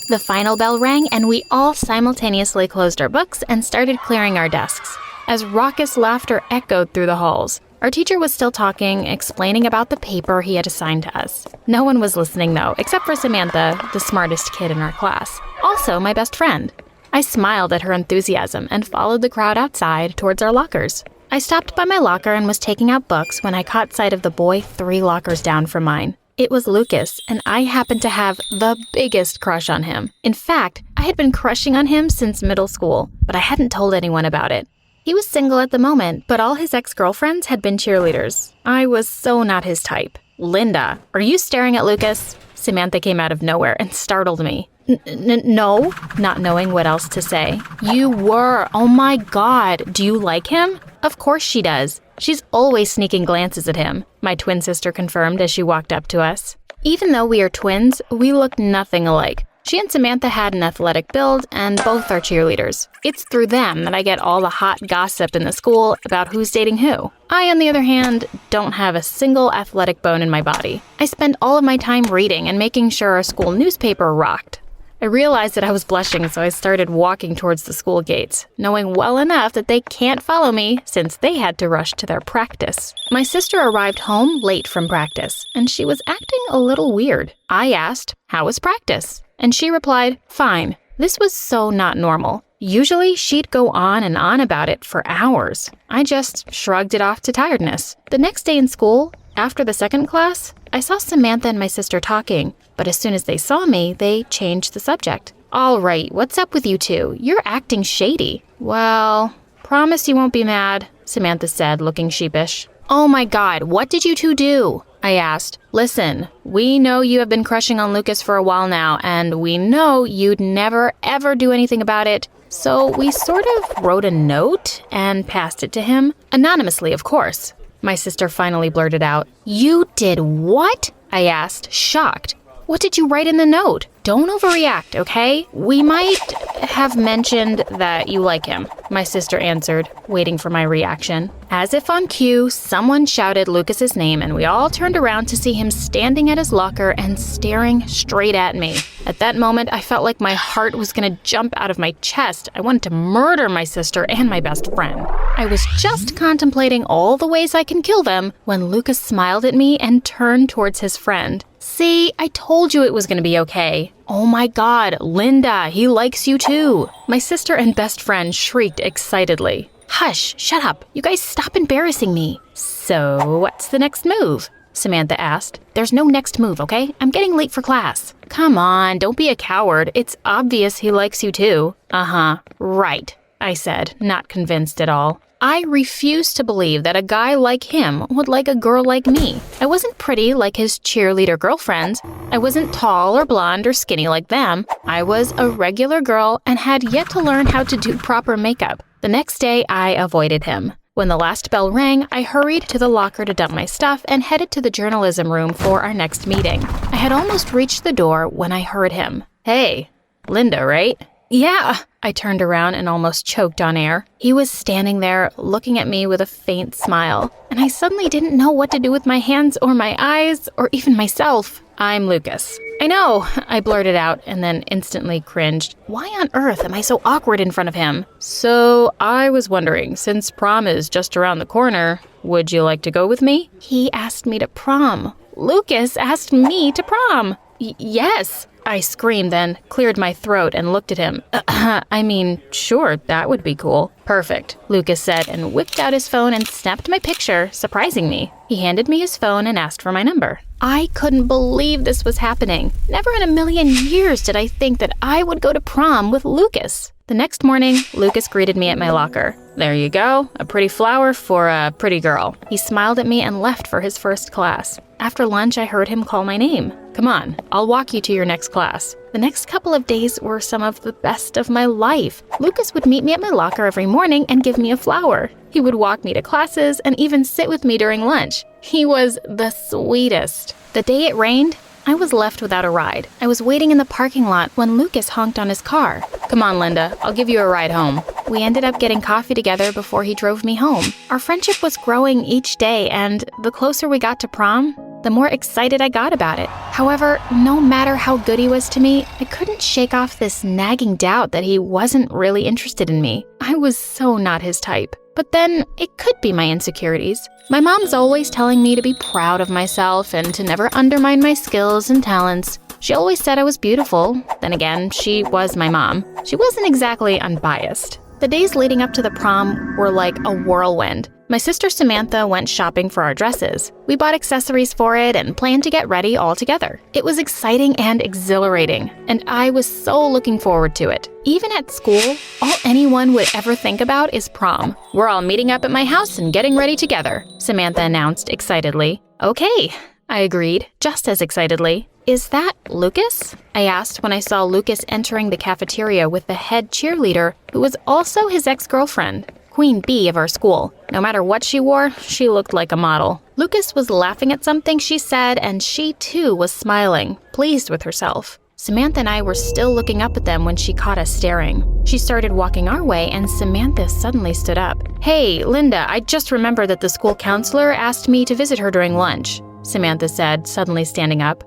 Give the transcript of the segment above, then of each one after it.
The final bell rang, and we all simultaneously closed our books and started clearing our desks. As raucous laughter echoed through the halls, our teacher was still talking, explaining about the paper he had assigned to us. No one was listening, though, except for Samantha, the smartest kid in our class. Also, my best friend. I smiled at her enthusiasm and followed the crowd outside towards our lockers. I stopped by my locker and was taking out books when I caught sight of the boy 3 lockers down from mine. It was Lucas, and I happened to have the biggest crush on him. In fact, I had been crushing on him since middle school, but I hadn't told anyone about it. He was single at the moment, but all his ex-girlfriends had been cheerleaders. I was so not his type. "Linda, are you staring at Lucas?" Samantha came out of nowhere and startled me. No, not knowing what else to say. "You were. Oh my God. Do you like him?" "Of course she does. She's always sneaking glances at him," my twin sister confirmed as she walked up to us. Even though we are twins, we look nothing alike. She and Samantha had an athletic build, and both are cheerleaders. It's through them that I get all the hot gossip in the school about who's dating who. I, on the other hand, don't have a single athletic bone in my body. I spend all of my time reading and making sure our school newspaper rocked. I realized that I was blushing, so I started walking towards the school gates, knowing well enough that they can't follow me since they had to rush to their practice. My sister arrived home late from practice, and she was acting a little weird. I asked, "How was practice?" And she replied, "Fine." This was so not normal. Usually, she'd go on and on about it for hours. I just shrugged it off to tiredness. The next day in school, after the second class, I saw Samantha and my sister talking, but as soon as they saw me, they changed the subject. "All right, what's up with you two? You're acting shady." "Well, promise you won't be mad," Samantha said, looking sheepish. "Oh my God, what did you two do?" I asked. "Listen, we know you have been crushing on Lucas for a while now, and we know you'd never ever do anything about it. So we sort of wrote a note and passed it to him, anonymously, of course." My sister finally blurted out. "You did what?" I asked, shocked. "What did you write in the note? Don't overreact, okay? We might have mentioned that you like him," my sister answered, waiting for my reaction. As if on cue, someone shouted Lucas's name, and we all turned around to see him standing at his locker and staring straight at me. At that moment, I felt like my heart was gonna jump out of my chest. I wanted to murder my sister and my best friend. I was just contemplating all the ways I can kill them when Lucas smiled at me and turned towards his friend. "See, I told you it was gonna be okay." "Oh my God, Linda, he likes you too." My sister and best friend shrieked excitedly. "Hush, shut up. You guys stop embarrassing me." "So, what's the next move?" Samantha asked. "There's no next move, okay? I'm getting late for class." "Come on, don't be a coward. It's obvious he likes you too." "Uh-huh, right," I said, not convinced at all. I refuse to believe that a guy like him would like a girl like me. I wasn't pretty like his cheerleader girlfriends. I wasn't tall or blonde or skinny like them. I was a regular girl and had yet to learn how to do proper makeup. The next day, I avoided him. When the last bell rang, I hurried to the locker to dump my stuff and headed to the journalism room for our next meeting. I had almost reached the door when I heard him. "Hey, Linda, right?" "Yeah." I turned around and almost choked on air. He was standing there, looking at me with a faint smile, and I suddenly didn't know what to do with my hands or my eyes or even myself. "I'm Lucas." "I know," I blurted out and then instantly cringed. Why on earth am I so awkward in front of him? "So, I was wondering, since prom is just around the corner, would you like to go with me?" He asked me to prom. Lucas asked me to prom. Yes. I screamed, then cleared my throat and looked at him. I mean, sure, that would be cool." "Perfect," Lucas said and whipped out his phone and snapped my picture, surprising me. He handed me his phone and asked for my number. I couldn't believe this was happening. Never in a million years did I think that I would go to prom with Lucas. The next morning, Lucas greeted me at my locker. "There you go, a pretty flower for a pretty girl." He smiled at me and left for his first class. After lunch, I heard him call my name. "Come on, I'll walk you to your next class." The next couple of days were some of the best of my life. Lucas would meet me at my locker every morning and give me a flower. He would walk me to classes and even sit with me during lunch. He was the sweetest. The day it rained, I was left without a ride. I was waiting in the parking lot when Lucas honked on his car. "Come on, Linda, I'll give you a ride home." We ended up getting coffee together before he drove me home. Our friendship was growing each day, and the closer we got to prom, the more excited I got about it. However, no matter how good he was to me, I couldn't shake off this nagging doubt that he wasn't really interested in me. I was so not his type. But then, it could be my insecurities. My mom's always telling me to be proud of myself and to never undermine my skills and talents. She always said I was beautiful. Then again, she was my mom. She wasn't exactly unbiased. The days leading up to the prom were like a whirlwind. My sister Samantha went shopping for our dresses. We bought accessories for it and planned to get ready all together. It was exciting and exhilarating, and I was so looking forward to it. Even at school, all anyone would ever think about is prom. "We're all meeting up at my house and getting ready together," Samantha announced excitedly. "Okay," I agreed, just as excitedly. "Is that Lucas?" I asked when I saw Lucas entering the cafeteria with the head cheerleader, who was also his ex-girlfriend. Queen Bee of our school. No matter what she wore, she looked like a model. Lucas was laughing at something she said, and she too was smiling, pleased with herself. Samantha and I were still looking up at them when she caught us staring. She started walking our way, and Samantha suddenly stood up. "Hey, Linda, I just remembered that the school counselor asked me to visit her during lunch," Samantha said, suddenly standing up.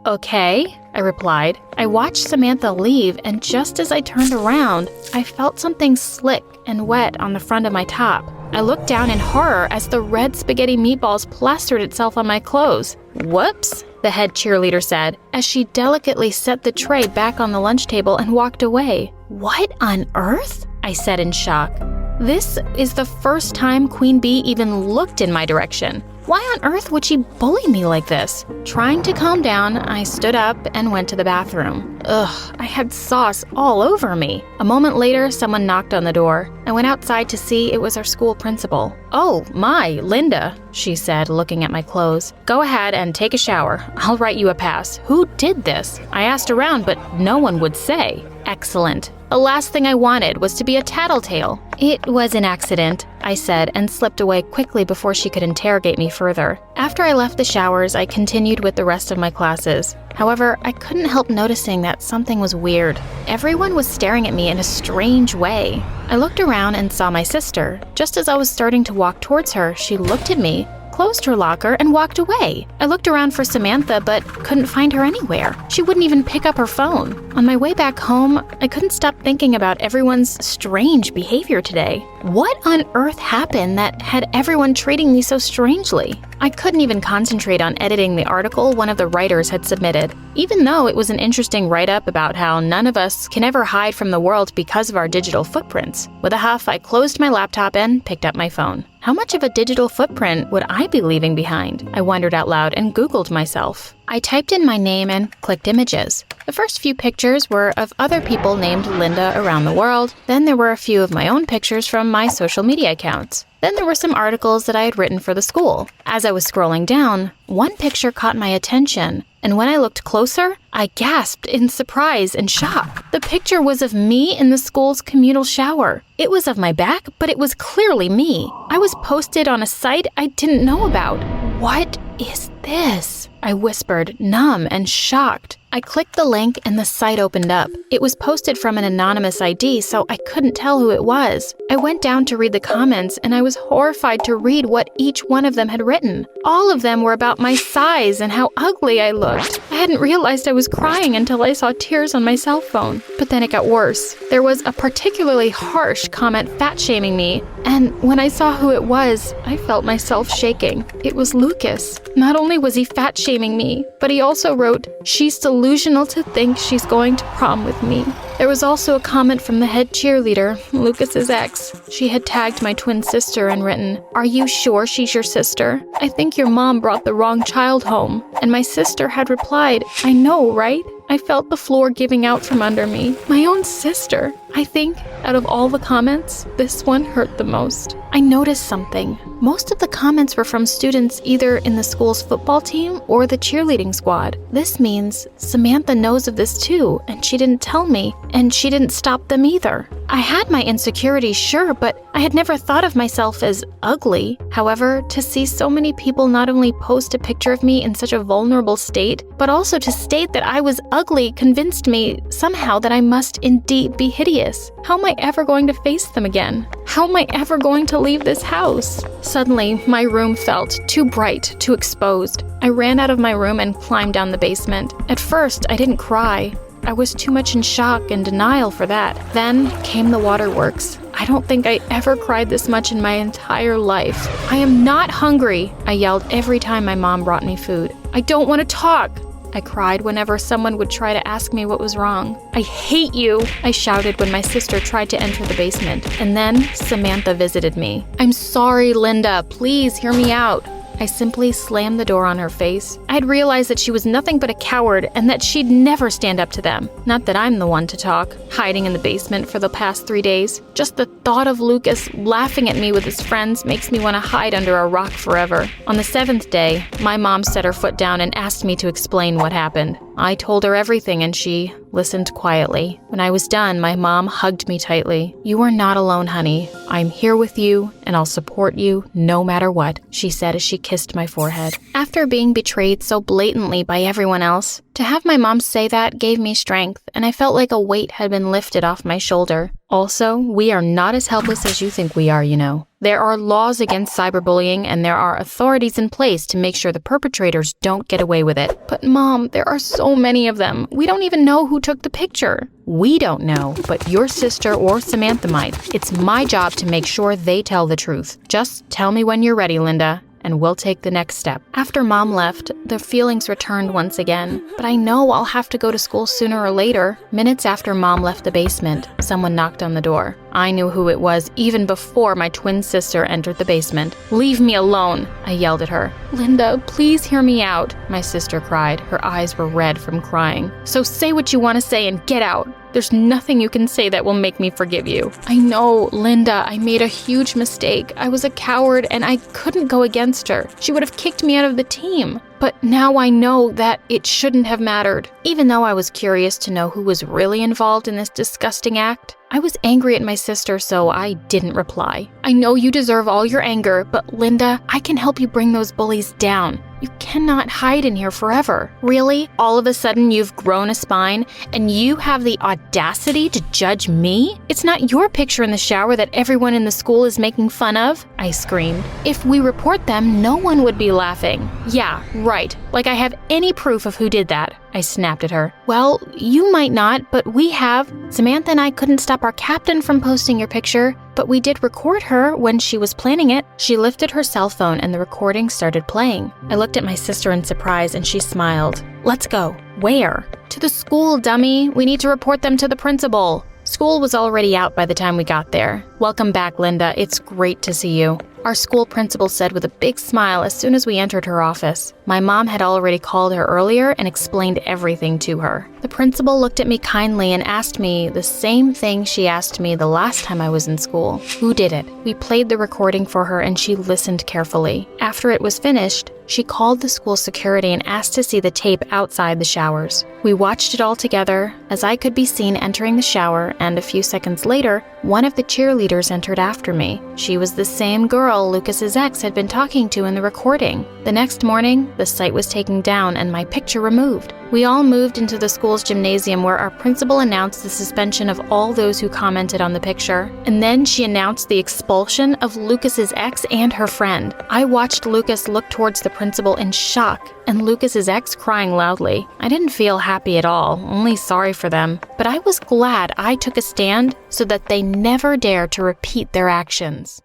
Okay," I replied. I watched Samantha leave, and just as I turned around, I felt something slick and wet on the front of my top. I looked down in horror as the red spaghetti meatballs plastered itself on my clothes. "Whoops," the head cheerleader said, as she delicately set the tray back on the lunch table and walked away. "What on earth?" I said in shock. This is the first time Queen Bee even looked in my direction. Why on earth would she bully me like this? Trying to calm down, I stood up and went to the bathroom. Ugh, I had sauce all over me. A moment later, someone knocked on the door. I went outside to see it was our school principal. "Oh, my, Linda," she said, looking at my clothes. "Go ahead and take a shower. I'll write you a pass. Who did this?" I asked around, but no one would say. Excellent. The last thing I wanted was to be a tattletale. "It was an accident," I said, and slipped away quickly before she could interrogate me further. After I left the showers, I continued with the rest of my classes. However, I couldn't help noticing that something was weird. Everyone was staring at me in a strange way. I looked around and saw my sister. Just as I was starting to walk towards her, she looked at me, closed her locker, and walked away. I looked around for Samantha, but couldn't find her anywhere. She wouldn't even pick up her phone. On my way back home, I couldn't stop thinking about everyone's strange behavior today. What on earth happened that had everyone treating me so strangely? I couldn't even concentrate on editing the article one of the writers had submitted. Even though it was an interesting write-up about how none of us can ever hide from the world because of our digital footprints. With a huff, I closed my laptop and picked up my phone. How much of a digital footprint would I be leaving behind? I wondered out loud and Googled myself. I typed in my name and clicked images. The first few pictures were of other people named Linda around the world. Then there were a few of my own pictures from my social media accounts. Then there were some articles that I had written for the school. As I was scrolling down, one picture caught my attention, and when I looked closer, I gasped in surprise and shock. The picture was of me in the school's communal shower. It was of my back, but it was clearly me. I was posted on a site I didn't know about. "What is this?" I whispered, numb and shocked. I clicked the link and the site opened up. It was posted from an anonymous ID, so I couldn't tell who it was. I went down to read the comments, and I was horrified to read what each one of them had written. All of them were about my size and how ugly I looked. I hadn't realized I was crying until I saw tears on my cell phone. But then it got worse. There was a particularly harsh comment fat-shaming me, and when I saw who it was, I felt myself shaking. It was Lucas. Not only was he fat-shaming me, but he also wrote, "She's delusional to think she's going to prom with me." There was also a comment from the head cheerleader, Lucas's ex. She had tagged my twin sister and written, "Are you sure she's your sister? I think your mom brought the wrong child home." And my sister had replied, "I know, right?" I felt the floor giving out from under me. My own sister. I think, out of all the comments, this one hurt the most. I noticed something. Most of the comments were from students either in the school's football team or the cheerleading squad. This means Samantha knows of this too, and she didn't tell me, and she didn't stop them either. I had my insecurities, sure, but I had never thought of myself as ugly. However, to see so many people not only post a picture of me in such a vulnerable state, but also to state that I was ugly convinced me somehow that I must indeed be hideous. How am I ever going to face them again? How am I ever going to leave this house? Suddenly, my room felt too bright, too exposed. I ran out of my room and climbed down the basement. At first, I didn't cry. I was too much in shock and denial for that. Then came the waterworks. I don't think I ever cried this much in my entire life. I am not hungry, I yelled every time my mom brought me food. I don't want to talk. I cried whenever someone would try to ask me what was wrong. I hate you, I shouted when my sister tried to enter the basement. And then Samantha visited me. I'm sorry, Linda. Please hear me out. I simply slammed the door on her face. I had realized that she was nothing but a coward and that she'd never stand up to them. Not that I'm the one to talk, hiding in the basement for the past 3 days. Just the thought of Lucas laughing at me with his friends makes me want to hide under a rock forever. On the 7th day, my mom set her foot down and asked me to explain what happened. I told her everything and she listened quietly. When I was done, my mom hugged me tightly. You are not alone, honey. I'm here with you and I'll support you no matter what, she said as she kissed my forehead. After being betrayed so blatantly by everyone else, to have my mom say that gave me strength, and I felt like a weight had been lifted off my shoulder. Also, we are not as helpless as you think we are, you know. There are laws against cyberbullying, and there are authorities in place to make sure the perpetrators don't get away with it. But Mom, there are so many of them. We don't even know who took the picture. We don't know, but your sister or Samantha might. It's my job to make sure they tell the truth. Just tell me when you're ready, Linda, and we'll take the next step. After Mom left, the feelings returned once again, but I know I'll have to go to school sooner or later. Minutes after Mom left the basement, someone knocked on the door. I knew who it was even before my twin sister entered the basement. Leave me alone, I yelled at her. Linda, please hear me out, my sister cried. Her eyes were red from crying. So say what you want to say and get out. There's nothing you can say that will make me forgive you. I know, Linda, I made a huge mistake. I was a coward and I couldn't go against her. She would have kicked me out of the team. But now I know that it shouldn't have mattered. Even though I was curious to know who was really involved in this disgusting act, I was angry at my sister, so I didn't reply. I know you deserve all your anger, but Linda, I can help you bring those bullies down. You cannot hide in here forever. Really? All of a sudden you've grown a spine and you have the audacity to judge me? It's not your picture in the shower that everyone in the school is making fun of, I screamed. If we report them, no one would be laughing. Yeah, right. Like I have any proof of who did that, I snapped at her. Well, you might not, but we have. Samantha and I couldn't stop our captain from posting your picture, but we did record her when she was planning it. She lifted her cell phone and the recording started playing. I looked at my sister in surprise and she smiled. Let's go. Where? To the school, dummy. We need to report them to the principal. School was already out by the time we got there. Welcome back, Linda. It's great to see you, our school principal said with a big smile as soon as we entered her office. My mom had already called her earlier and explained everything to her. The principal looked at me kindly and asked me the same thing she asked me the last time I was in school. Who did it? We played the recording for her and she listened carefully. After it was finished, she called the school security and asked to see the tape outside the showers. We watched it all together as I could be seen entering the shower, and a few seconds later, one of the cheerleaders entered after me. She was the same girl Lucas's ex had been talking to in the recording. The next morning, the site was taken down and my picture removed. We all moved into the school's gymnasium where our principal announced the suspension of all those who commented on the picture. And then she announced the expulsion of Lucas's ex and her friend. I watched Lucas look towards the principal in shock and Lucas's ex crying loudly. I didn't feel happy at all, only sorry for them. But I was glad I took a stand so that they never dare to repeat their actions.